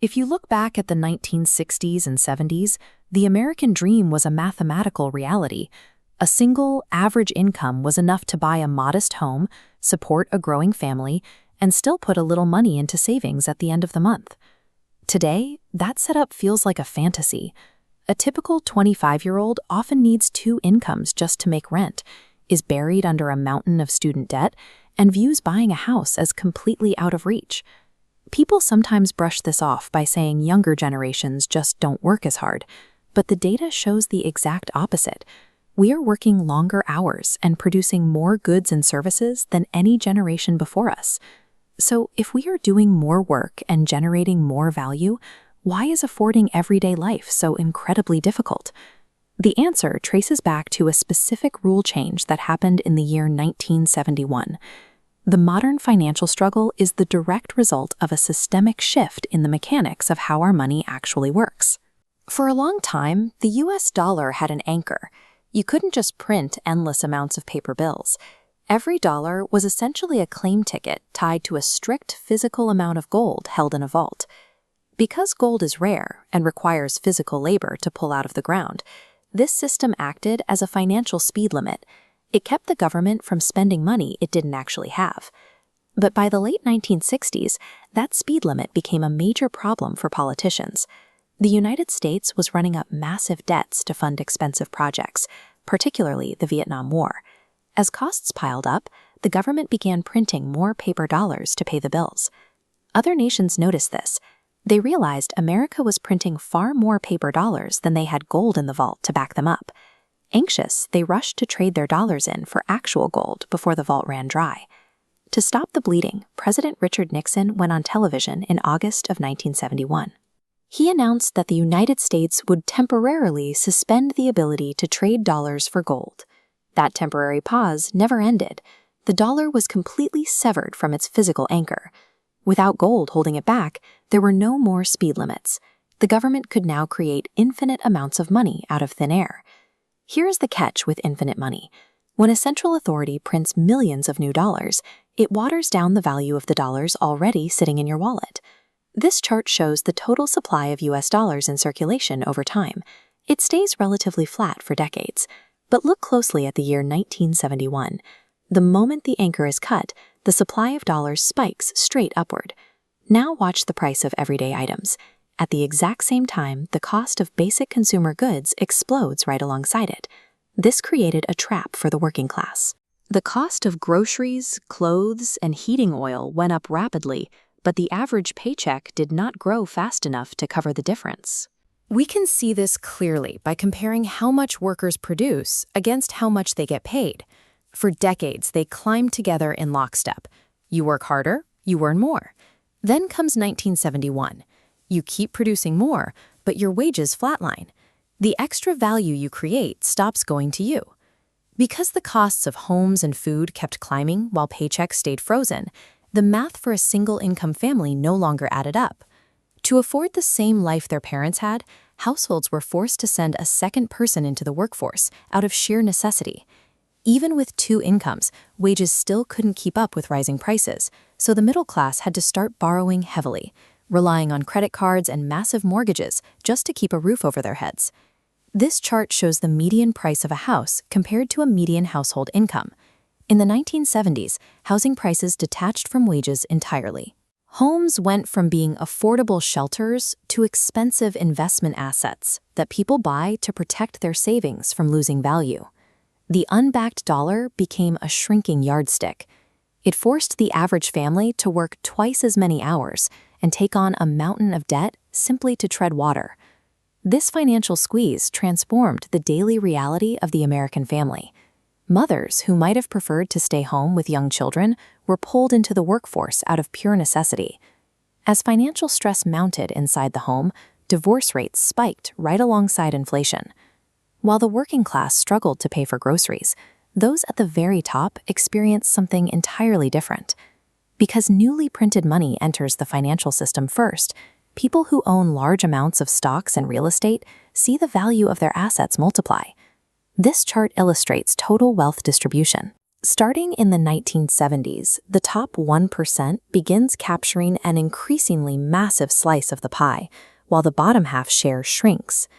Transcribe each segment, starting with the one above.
If you look back at the 1960s and 70s, the American dream was a mathematical reality. A single, average income was enough to buy a modest home, support a growing family, and still put a little money into savings at the end of the month. Today, that setup feels like a fantasy. A typical 25-year-old often needs 2 incomes just to make rent, is buried under a mountain of student debt, and views buying a house as completely out of reach. People sometimes brush this off by saying younger generations just don't work as hard, but the data shows the exact opposite. We are working longer hours and producing more goods and services than any generation before us. So if we are doing more work and generating more value, why is affording everyday life so incredibly difficult? The answer traces back to a specific rule change that happened in the year 1971. The modern financial struggle is the direct result of a systemic shift in the mechanics of how our money actually works. For a long time, the US dollar had an anchor. You couldn't just print endless amounts of paper bills. Every dollar was essentially a claim ticket tied to a strict physical amount of gold held in a vault. Because gold is rare and requires physical labor to pull out of the ground, this system acted as a financial speed limit. It kept the government from spending money it didn't actually have. But by the late 1960s, that speed limit became a major problem for politicians. The United States was running up massive debts to fund expensive projects, particularly the Vietnam War. As costs piled up, the government began printing more paper dollars to pay the bills. Other nations noticed this. They realized America was printing far more paper dollars than they had gold in the vault to back them up. Anxious, they rushed to trade their dollars in for actual gold before the vault ran dry. To stop the bleeding, President Richard Nixon went on television in August of 1971. He announced that the United States would temporarily suspend the ability to trade dollars for gold. That temporary pause never ended. The dollar was completely severed from its physical anchor. Without gold holding it back, there were no more speed limits. The government could now create infinite amounts of money out of thin air. Here's the catch with infinite money. When a central authority prints millions of new dollars, it waters down the value of the dollars already sitting in your wallet. This chart shows the total supply of US dollars in circulation over time. It stays relatively flat for decades. But look closely at the year 1971. The moment the anchor is cut, the supply of dollars spikes straight upward. Now watch the price of everyday items. At the exact same time, the cost of basic consumer goods explodes right alongside it. This created a trap for the working class. The cost of groceries, clothes, and heating oil went up rapidly, but the average paycheck did not grow fast enough to cover the difference. We can see this clearly by comparing how much workers produce against how much they get paid. For decades, they climbed together in lockstep. You work harder, you earn more. Then comes 1971. You keep producing more, but your wages flatline. The extra value you create stops going to you. Because the costs of homes and food kept climbing while paychecks stayed frozen, the math for a single-income family no longer added up. To afford the same life their parents had, households were forced to send a second person into the workforce out of sheer necessity. Even with 2 incomes, wages still couldn't keep up with rising prices, so the middle class had to start borrowing heavily, relying on credit cards and massive mortgages just to keep a roof over their heads. This chart shows the median price of a house compared to a median household income. In the 1970s, housing prices detached from wages entirely. Homes went from being affordable shelters to expensive investment assets that people buy to protect their savings from losing value. The unbacked dollar became a shrinking yardstick. It forced the average family to work twice as many hours and take on a mountain of debt simply to tread water. This financial squeeze transformed the daily reality of the American family. Mothers who might have preferred to stay home with young children were pulled into the workforce out of pure necessity. As financial stress mounted inside the home, divorce rates spiked right alongside inflation. While the working class struggled to pay for groceries, those at the very top experienced something entirely different. Because newly printed money enters the financial system first, people who own large amounts of stocks and real estate see the value of their assets multiply. This chart illustrates total wealth distribution. Starting in the 1970s, the top 1% begins capturing an increasingly massive slice of the pie, while the bottom half share shrinks.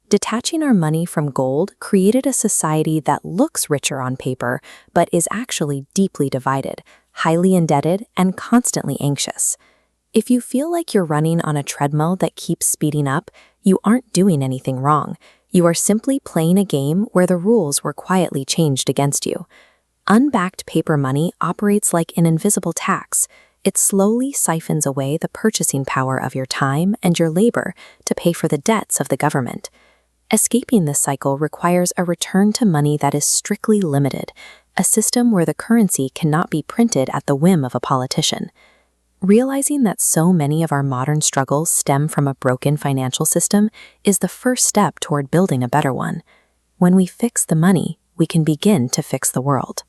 Detaching our money from gold created a society that looks richer on paper, but is actually deeply divided, highly indebted, and constantly anxious. If you feel like you're running on a treadmill that keeps speeding up, you aren't doing anything wrong. You are simply playing a game where the rules were quietly changed against you. Unbacked paper money operates like an invisible tax. It slowly siphons away the purchasing power of your time and your labor to pay for the debts of the government. Escaping this cycle requires a return to money that is strictly limited, a system where the currency cannot be printed at the whim of a politician. Realizing that so many of our modern struggles stem from a broken financial system is the first step toward building a better one. When we fix the money, we can begin to fix the world.